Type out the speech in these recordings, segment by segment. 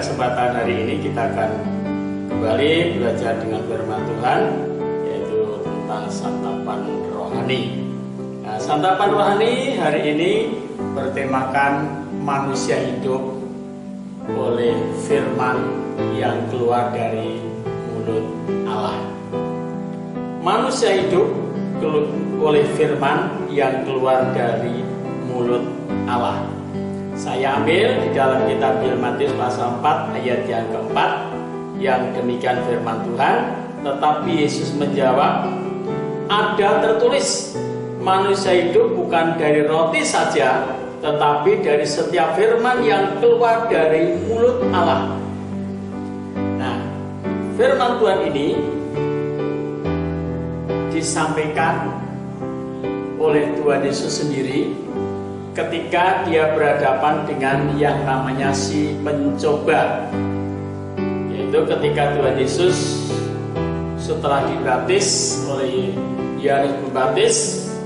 kesempatan hari ini kita akan kembali belajar dengan firman Tuhan, yaitu tentang santapan rohani. Nah, santapan rohani hari ini bertemakan manusia hidup oleh firman yang keluar dari mulut Allah. Manusia hidup oleh firman yang keluar dari mulut Allah. Saya ambil di dalam kitab Matius pasal 4 ayat yang keempat, yang demikian firman Tuhan. Tetapi Yesus menjawab, ada tertulis, manusia hidup bukan dari roti saja, tetapi dari setiap firman yang keluar dari mulut Allah. Nah, firman Tuhan ini disampaikan oleh Tuhan Yesus sendiri ketika dia berhadapan dengan yang namanya si pencoba. Yaitu ketika Tuhan Yesus setelah dibaptis oleh Yohanes Pembaptis,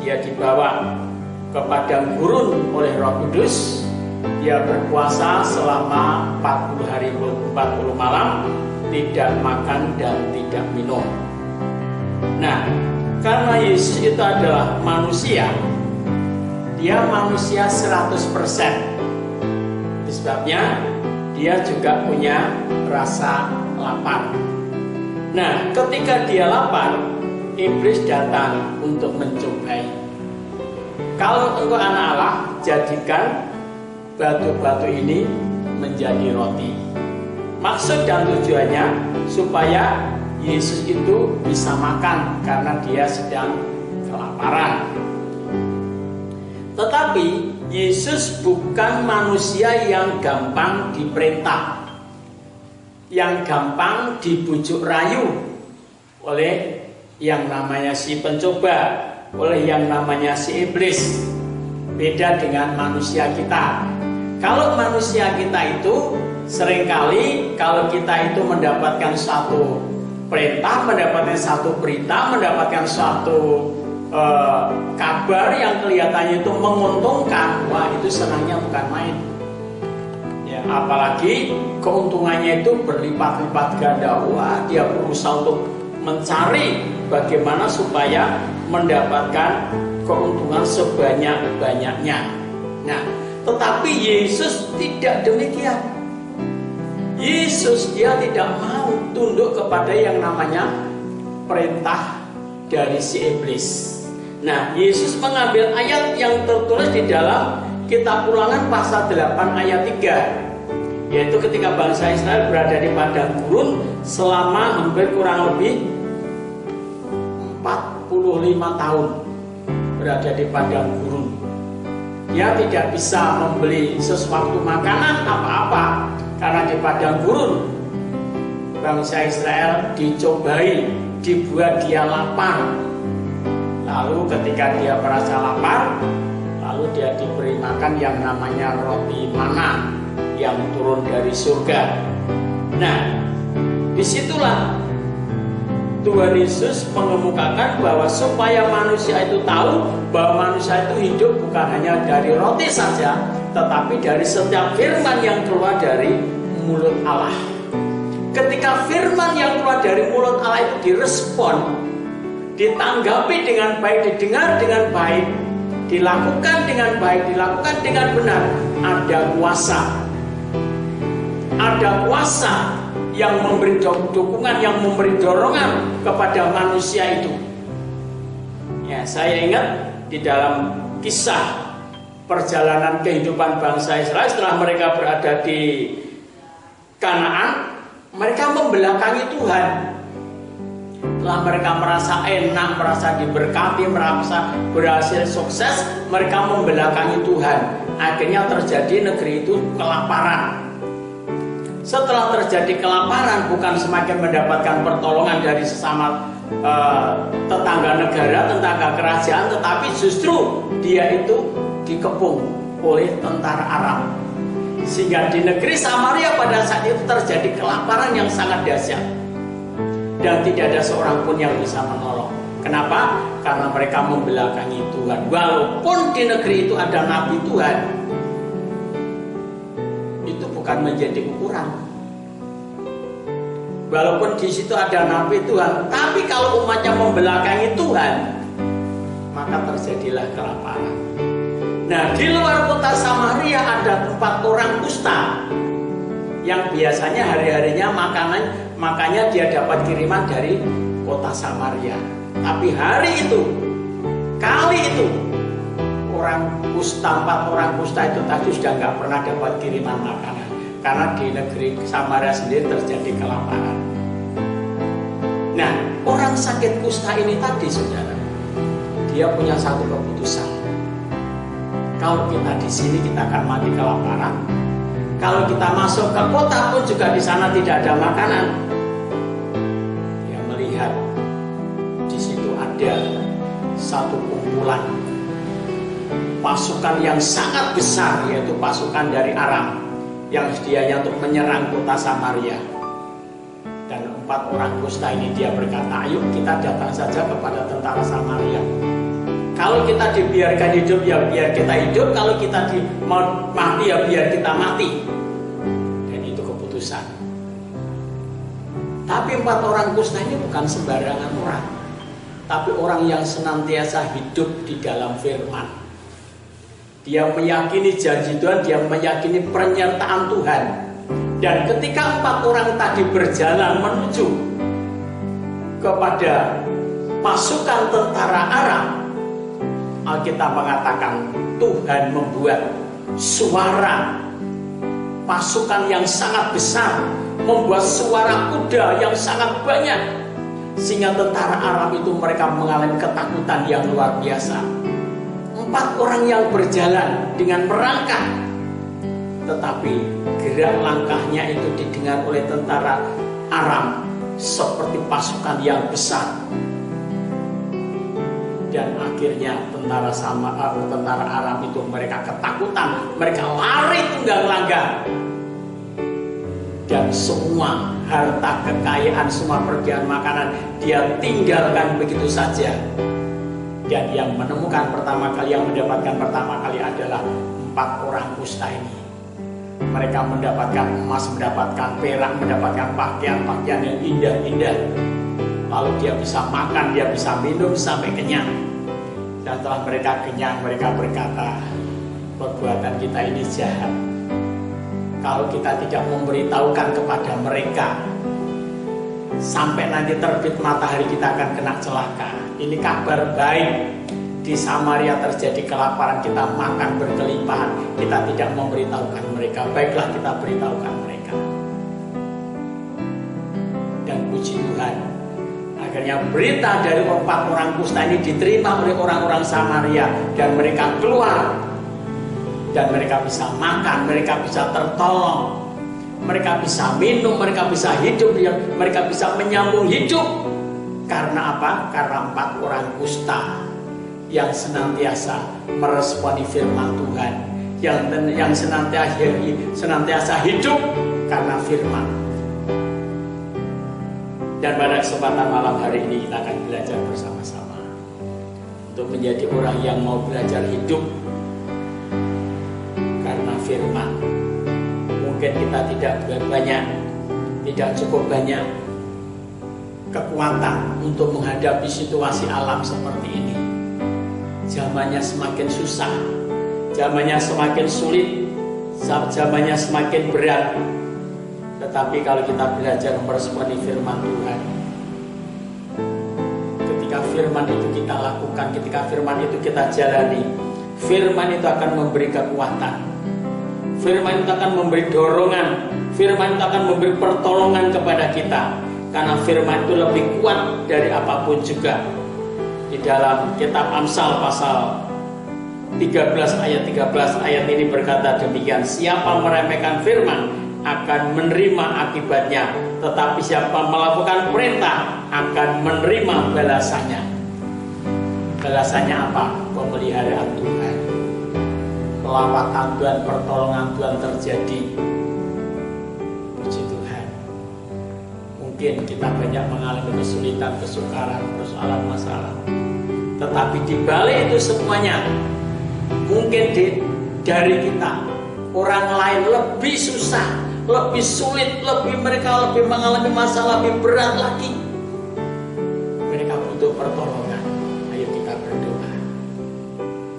dia dibawa ke padang gurun oleh Roh Kudus. Dia berpuasa selama 40 hari 40 malam, tidak makan dan tidak minum. Nah, karena Yesus itu adalah manusia, dia manusia 100%. Sebabnya dia juga punya rasa lapar. Nah, ketika dia lapar, iblis datang untuk mencobai. Kalau engkau anak Allah, jadikan batu-batu ini menjadi roti. Maksud dan tujuannya supaya Yesus itu bisa makan karena dia sedang kelaparan. Tetapi Yesus bukan manusia yang gampang diperintah, yang gampang dibujuk rayu oleh yang namanya si pencoba, oleh yang namanya si iblis. Beda dengan manusia kita. Kalau manusia kita itu seringkali kalau kita itu mendapatkan satu perintah, mendapatkan satu berita, mendapatkan suatu kabar yang kelihatannya itu menguntungkan, wah itu senangnya bukan main. Ya, apalagi keuntungannya itu berlipat-lipat ganda, wah dia berusaha untuk mencari bagaimana supaya mendapatkan keuntungan sebanyak-banyaknya. Nah, tetapi Yesus tidak demikian. Yesus dia tidak mau tunduk kepada yang namanya perintah dari si iblis. Nah, Yesus mengambil ayat yang tertulis di dalam kitab Ulangan pasal 8 ayat 3, yaitu ketika bangsa Israel berada di padang gurun selama hampir kurang lebih 45 tahun berada di padang gurun. Dia tidak bisa membeli sesuatu makanan apa-apa karena di padang gurun bangsa Israel dicobai, dibuat dia lapar. Lalu ketika dia merasa lapar, lalu dia diberi makan yang namanya roti mana yang turun dari surga. Nah, disitulah Tuhan Yesus mengemukakan bahwa supaya manusia itu tahu bahwa manusia itu hidup bukan hanya dari roti saja, tetapi dari setiap firman yang keluar dari mulut Allah. Ketika firman yang keluar dari mulut Allah itu direspon, ditanggapi dengan baik, didengar dengan baik, dilakukan dengan baik, dilakukan dengan benar, ada kuasa. Ada kuasa yang memberi dukungan, yang memberi dorongan kepada manusia itu. Ya, saya ingat di dalam kisah perjalanan kehidupan bangsa Israel setelah mereka berada di Kanaan, mereka membelakangi Tuhan. Setelah mereka merasa enak, merasa diberkati, merasa berhasil sukses, mereka membelakangi Tuhan. Akhirnya terjadi negeri itu kelaparan. Setelah terjadi kelaparan, bukan semakin mendapatkan pertolongan dari sesama tetangga negara, tetangga kerajaan, tetapi justru dia itu dikepung oleh tentara Aram. Sehingga di negeri Samaria pada saat itu terjadi kelaparan yang sangat dahsyat. Dan tidak ada seorang pun yang bisa menolong. Kenapa? Karena mereka membelakangi Tuhan. Walaupun di negeri itu ada nabi Tuhan, itu bukan menjadi ukuran. walaupun di situ ada nabi Tuhan, tapi kalau umatnya membelakangi Tuhan, maka terjadilah kelaparan. Nah, di luar kota Samaria ada 4 orang kusta yang biasanya hari-harinya makanya dia dapat kiriman dari kota Samaria. Tapi hari itu, kali itu, 4 orang kusta itu tadi sudah nggak pernah dapat kiriman makanan, karena di negeri Samaria sendiri terjadi kelaparan. Nah, orang sakit kusta ini tadi, saudara, dia punya satu keputusan. Kalau kita di sini kita akan mati kelaparan. Kalau kita masuk ke kota pun juga di sana tidak ada makanan. Dia melihat di situ ada satu kumpulan pasukan yang sangat besar, yaitu pasukan dari Aram yang sedianya untuk menyerang kota Samaria. Dan 4 orang kusta ini dia berkata, ayo kita datang saja kepada tentara Samaria. Kalau kita dibiarkan hidup ya biar kita hidup, kalau kita mati ya biar kita mati. Dan itu keputusan. Tapi 4 orang kusta ini bukan sembarangan orang, tapi orang yang senantiasa hidup di dalam firman. Dia meyakini janji Tuhan, dia meyakini penyertaan Tuhan. Dan ketika 4 orang tadi berjalan menuju kepada pasukan tentara Aram, Alkitab mengatakan Tuhan membuat suara pasukan yang sangat besar, membuat suara kuda yang sangat banyak, sehingga tentara Aram itu mereka mengalami ketakutan yang luar biasa. 4 orang yang berjalan dengan merangkak, tetapi gerak langkahnya itu didengar oleh tentara Aram seperti pasukan yang besar. Dan akhirnya tentara Aram itu mereka ketakutan, mereka lari tunggang langgang, dan semua harta kekayaan, semua pergian makanan dia tinggalkan begitu saja. Dan yang menemukan pertama kali, yang mendapatkan pertama kali adalah 4 orang kusta ini. Mereka mendapatkan emas, mendapatkan perak, mendapatkan pakaian-pakaian yang indah-indah. Lalu dia bisa makan, dia bisa minum sampai kenyang. Dan setelah mereka kenyang, mereka berkata, perbuatan kita ini jahat. Kalau kita tidak memberitahukan kepada mereka, sampai nanti terbit matahari kita akan kena celaka. Ini kabar baik. Di Samaria terjadi kelaparan, kita makan berkelimpahan, kita tidak memberitahukan mereka. Baiklah, kita beritahukan mereka. Dan puji Tuhan, akhirnya berita dari 4 orang kusta ini diterima oleh orang-orang Samaria, dan mereka keluar, dan mereka bisa makan, mereka bisa tertolong, mereka bisa minum, mereka bisa hidup, mereka bisa menyambung hidup. Karena apa? Karena 4 orang kusta yang senantiasa meresponi firman Tuhan, yang senantiasa hidup karena firman. Dan pada kesempatan malam hari ini kita akan belajar bersama-sama untuk menjadi orang yang mau belajar hidup karena firman. Mungkin kita tidak cukup banyak kekuatan untuk menghadapi situasi alam seperti ini. Zamannya semakin susah, zamannya semakin sulit, zamannya semakin berat. Tetapi kalau kita belajar meresponi firman Tuhan, ketika firman itu kita lakukan, ketika firman itu kita jalani, firman itu akan memberi kekuatan, firman itu akan memberi dorongan, firman itu akan memberi pertolongan kepada kita. Karena firman itu lebih kuat dari apapun juga. Di dalam kitab Amsal pasal 13 ayat ini berkata demikian, siapa meremehkan firman akan menerima akibatnya, tetapi siapa melakukan perintah akan menerima balasannya. Balasannya apa? Pemeliharaan Tuhan, pelawatan Tuhan, pertolongan Tuhan terjadi. Puji Tuhan. Mungkin kita banyak mengalami kesulitan, kesukaran, persoalan, masalah, tetapi di balik itu semuanya, mungkin dari kita orang lain lebih susah, lebih sulit, mereka lebih mengalami masalah lebih berat lagi. Mereka butuh pertolongan. Ayo kita berdoa.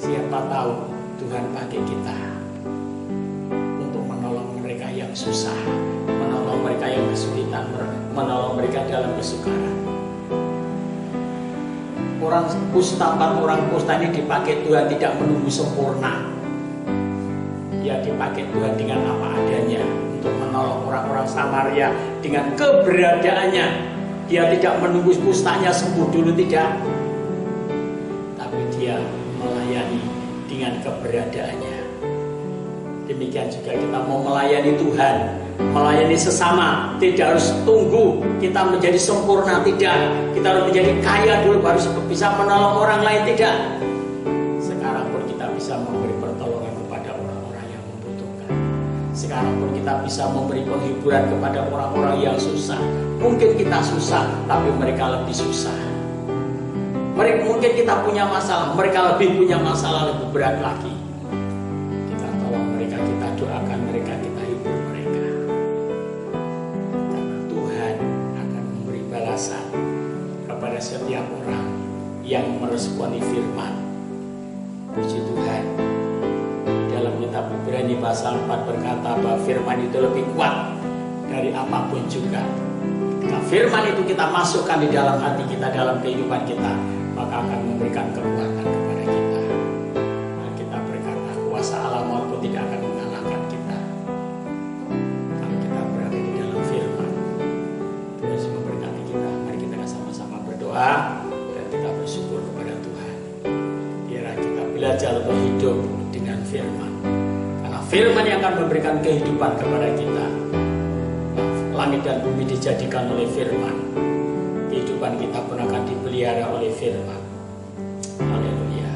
Siapa tahu Tuhan pakai kita untuk menolong mereka yang susah, menolong mereka yang kesulitan, menolong mereka dalam kesukaran. Orang kusta ini dipakai Tuhan tidak menunggu sempurna. Dia dipakai Tuhan dengan apa adanya untuk menolong orang-orang Samaria dengan keberadaannya. Dia tidak menunggu kustanya sembuh dulu, tidak. Tapi dia melayani dengan keberadaannya. Demikian juga kita mau melayani Tuhan, melayani sesama, tidak harus tunggu kita menjadi sempurna, tidak. Kita harus menjadi kaya dulu baru bisa menolong orang lain, tidak. Sekarang pun kita bisa memberi pertolongan kepada orang-orang yang membutuhkan. Sekarang pun kita bisa memberi penghiburan kepada orang-orang yang susah. Mungkin kita susah, tapi mereka lebih susah. Mungkin kita punya masalah, mereka lebih punya masalah lebih berat lagi. Kita tolong mereka, kita doakan mereka, kita hibur mereka. Karena Tuhan akan memberi balasan kepada setiap orang yang meresponi firman. Puji Tuhan. Dalam kitab Ibrani pasal 4 berkata bahwa firman itu lebih kuat dari apapun juga. Ketika firman itu kita masukkan di dalam hati kita, dalam kehidupan kita, maka akan memberikan kekuatan kepada kita. Maka kita berkata kuasa Allah maupun tidak akan mengalahkan kita. Kalau kita berada di dalam firman, Tuhan sudah memberkati kita. Mari kita sama-sama berdoa dan kita bersyukur kepada Tuhan. Biarlah kita belajar untuk hidup dengan firman. Karena firman yang akan memberikan kehidupan kepada kita. Langit dan bumi dijadikan oleh firman. Kehidupan kita pun akan dipelihara oleh firman. Haleluya.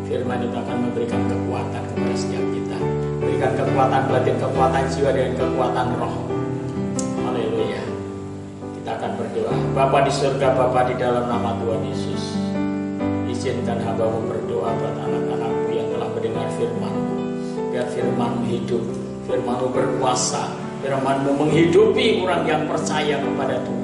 Firman itu akan memberikan kekuatan kepada setiap kita. Berikan kekuatan batin, kekuatan jiwa, dan kekuatan roh. Haleluya. Kita akan berdoa. Bapa di surga, Bapa di dalam nama Tuhan Yesus, izinkan hamba-Mu berdoa buat anak-anak-Mu yang telah mendengar firman-Mu. Biar firman-Mu hidup, firman-Mu berkuasa, firman-Mu menghidupi orang yang percaya kepada Tuhan.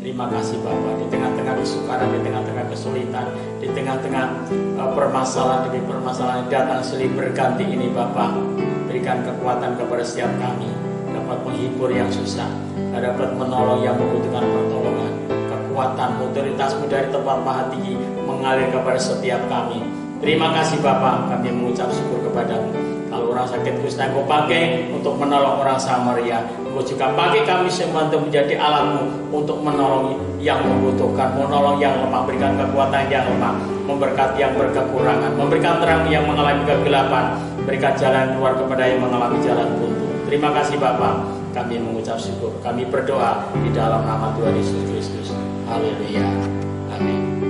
Terima kasih Bapa, di tengah-tengah kesukaran, di tengah-tengah kesulitan, di tengah-tengah permasalahan demi permasalahan datang silih berganti ini Bapa, berikan kekuatan kepada setiap kami, dapat menghibur yang susah, dapat menolong yang membutuhkan pertolongan. Kekuatan-Mu, otoritas-Mu dari tempat maha tinggi mengalir kepada setiap kami. Terima kasih Bapa, kami mengucap syukur kepada-Mu. Kalau orang sakit kusta Engkau pakai untuk menolong orang Samaria, Engkau juga pakai kami semua untuk menjadi alat-Mu untuk menolong yang membutuhkan, menolong yang lemah, berikan kekuatan yang lemah, memberkati yang berkekurangan, memberikan terang yang mengalami kegelapan, berikan jalan keluar kepada yang mengalami jalan buntu. Terima kasih Bapa, kami mengucap syukur, kami berdoa di dalam nama Tuhan Yesus Kristus. Haleluya. Amin.